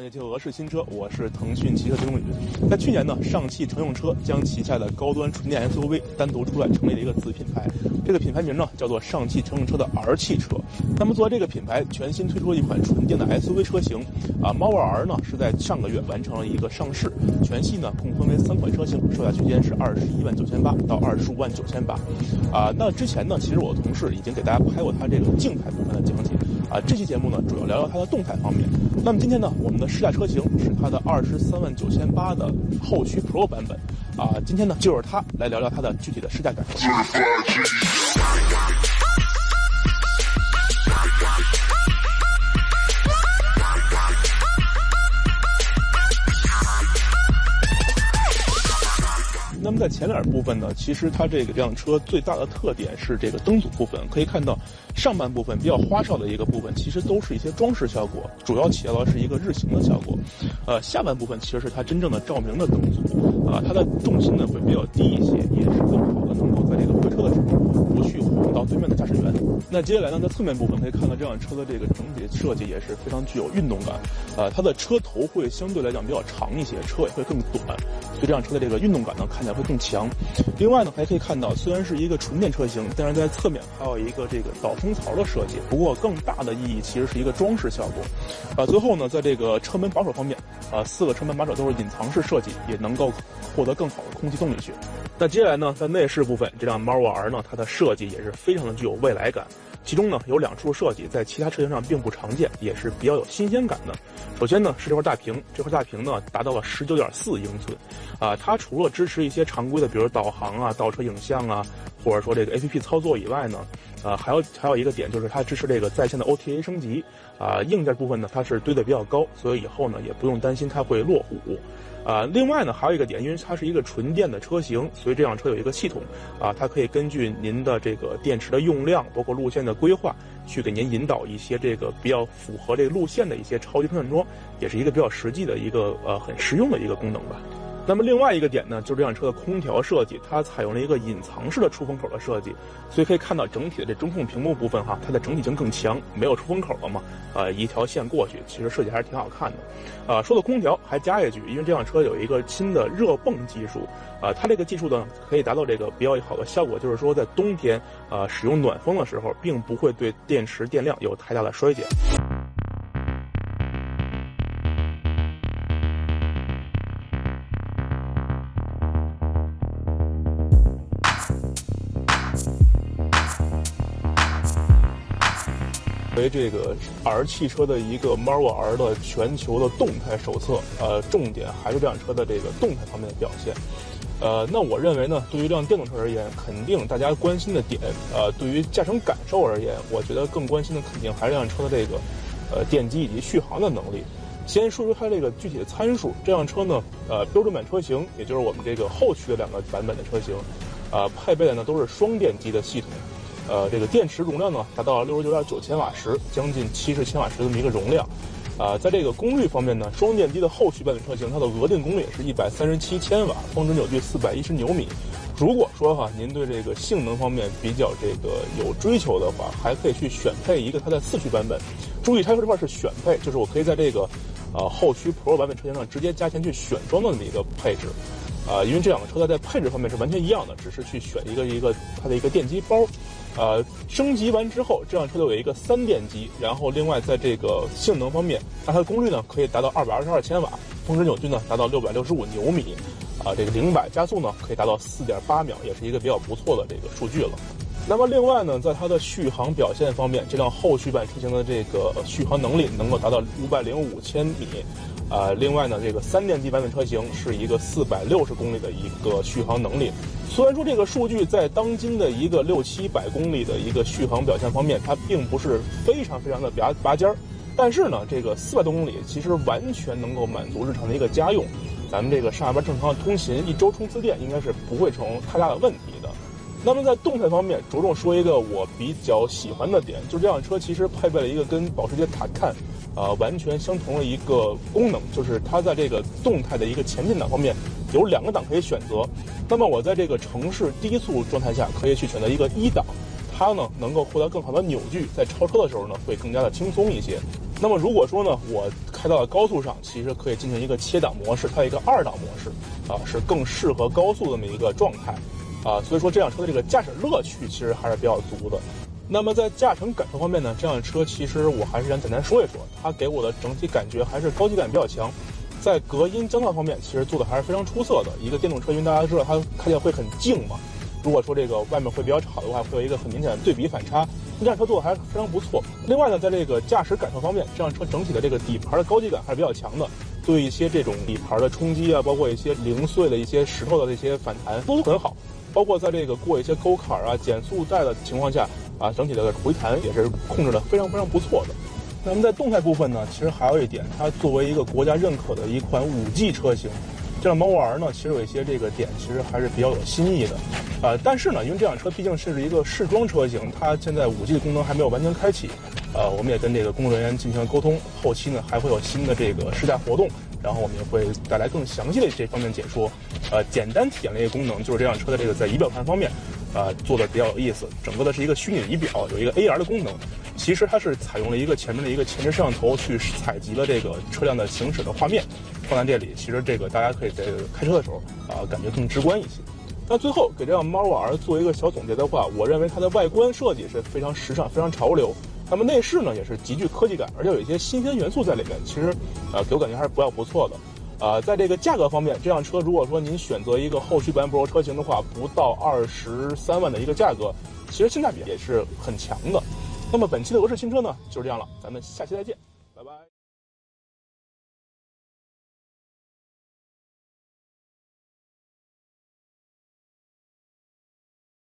位就俄式新车，我是腾讯汽车金融宇。在去年呢，上汽乘用车将旗下的高端纯电 SUV 单独出来成立了一个子品牌，这个品牌名呢叫做上汽乘用车的 R 汽车。那么作为这个品牌全新推出了一款纯电的 SUV 车型，Marvel R 呢是在上个月完成了一个上市，全系呢共分为3款车型，售价区间是21.98万到25.98万。那之前呢，其实我的同事已经给大家拍过它这个静态部分的讲解。这期节目呢，主要聊聊它的动态方面。那么今天呢，我们的试驾车型是它的23.98万的后驱 Pro 版本。今天呢，就由它来聊聊它的具体的试驾感受。那么在前脸部分呢，其实它这辆车最大的特点是这个灯组部分，可以看到上半部分比较花哨的一个部分，其实都是一些装饰效果，主要起到的是一个日行的效果。下半部分其实是它真正的照明的灯组，它的重心呢会比较低一些，也是更好的能够在这个会车的时候不去晃到对面的驾驶员。那接下来呢，在侧面部分可以看到这辆车的这个整体设计也是非常具有运动感，它的车头会相对来讲比较长一些，车也会更短，所以这辆车的这个运动感呢看起来会更强。另外呢，还可以看到虽然是一个纯电车型，但是在侧面还有一个这个导风槽的设计，不过更大的意义其实是一个装饰效果。最后呢，在这个车门把手方面，4个车门把手都是隐藏式设计，也能够获得更好的空气动力学。那接下来呢，在内饰部分，这辆 Marvel R 呢，它的设计也是非常的具有未来感。其中呢有2处设计在其他车型上并不常见，也是比较有新鲜感的。首先呢是这块大屏，这块大屏呢达到了19.4英寸，它除了支持一些常规的，比如导航倒车影像或者说这个 APP 操作以外呢，还有一个点就是它支持这个在线的 OTA 升级，硬件部分呢它是堆得比较高，所以以后呢也不用担心它会落虎。另外呢还有一个点，因为它是一个纯电的车型，所以这辆车有一个系统它可以根据您的这个电池的用量，包括路线的规划，去给您引导一些这个比较符合这个路线的一些超级充电桩，也是一个比较实际的一个很实用的一个功能吧。那么另外一个点呢，就是这辆车的空调设计，它采用了一个隐藏式的出风口的设计，所以可以看到整体的这中控屏幕部分它的整体性更强，没有出风口了嘛，一条线过去，其实设计还是挺好看的。说到空调，还加一句，因为这辆车有一个新的热泵技术，它这个技术呢可以达到这个比较好的效果，就是说在冬天使用暖风的时候，并不会对电池电量有太大的衰减。为这个 R 汽车的一个 Marvel R 的全球的动态手册，重点还是这辆车的这个动态方面的表现。那我认为呢，对于这辆电动车而言，肯定大家关心的点，对于驾乘感受而言，我觉得更关心的肯定还是这辆车的这个电机以及续航的能力。先说说它这个具体的参数，这辆车呢，标准版车型，也就是我们这个后驱的2个版本的车型，配备的呢都是双电机的系统。这个电池容量呢达到了69.9千瓦时，将近70千瓦时这么一个容量。在这个功率方面呢，双电机的后驱版本车型，它的额定功率是137千瓦，峰值扭矩410牛米。如果说您对这个性能方面比较这个有追求的话，还可以去选配一个它的4驱版本。注意，它这块是选配，就是我可以在这个后驱 Pro 版本车型上直接加钱去选装的这么一个配置。因为这2个车在配置方面是完全一样的，只是去选一个它的一个电机包。升级完之后，这辆车有一个3电机，然后另外在这个性能方面，它的功率呢可以达到222千瓦，峰值扭矩呢达到665牛米，这个0-100加速呢可以达到4.8秒，也是一个比较不错的这个数据了。那么另外呢，在它的续航表现方面，这辆后驱版车型的这个续航能力能够达到505千米。另外呢，这个3电机版本车型是一个460公里的一个续航能力。虽然说这个数据在当今的一个600-700公里的一个续航表现方面，它并不是非常的拔尖儿，但是呢，这个400多公里其实完全能够满足日常的一个家用。咱们这个上下班正常的通勤，1周充次电应该是不会成太大的问题的。那么在动态方面，着重说一个我比较喜欢的点，就是这辆车其实配备了一个跟保时捷Taycan完全相同的一个功能，就是它在这个动态的一个前进档方面有2个档可以选择。那么我在这个城市低速状态下可以去选择一个1档，它呢能够获得更好的扭矩，在超车的时候呢会更加的轻松一些。那么如果说呢，我开到了高速上，其实可以进行一个切档模式，它有一个2档模式，是更适合高速的这么一个状态，所以说这辆车的这个驾驶乐趣其实还是比较足的。那么在驾乘感受方面呢，这辆车其实我还是想简单说一说，它给我的整体感觉还是高级感比较强。在隔音降噪方面，其实做的还是非常出色的。一个电动车，因为大家知道它开起来会很静嘛，如果说这个外面会比较吵的话，会有一个很明显的对比反差。这辆车做的还是非常不错。另外呢，在这个驾驶感受方面，这辆车整体的这个底盘的高级感还是比较强的，对一些这种底盘的冲击啊，包括一些零碎的一些石头的这些反弹都很好。包括在这个过一些沟坎啊、减速带的情况下整体的回弹也是控制的非常非常不错的。那么在动态部分呢，其实还有一点，它作为一个国家认可的一款5G 车型，这辆猫 R 呢，其实有一些这个点其实还是比较有新意的，但是呢，因为这辆车毕竟是一个试装车型，它现在5G 的功能还没有完全开启，我们也跟这个工作人员进行了沟通，后期呢还会有新的这个试驾活动，然后我们也会带来更详细的这方面解说。简单体验了一个功能，就是这辆车的这个在仪表盘方面，做的比较有意思，整个的是一个虚拟仪表，有一个 AR 的功能。其实它是采用了一个前面的一个前置摄像头去采集了这个车辆的行驶的画面，放在这里，其实这个大家可以在开车的时候感觉更直观一些。那最后给这辆猫 R 做一个小总结的话，我认为它的外观设计是非常时尚、非常潮流。那么内饰呢也是极具科技感，而且有一些新鲜元素在里面，其实给我感觉还是比较不错的。在这个价格方面，这辆车如果说您选择一个后驱版 Pro 车型的话，不到23万的一个价格，其实性价比也是很强的。那么本期的俄式新车呢就是这样了，咱们下期再见，拜拜。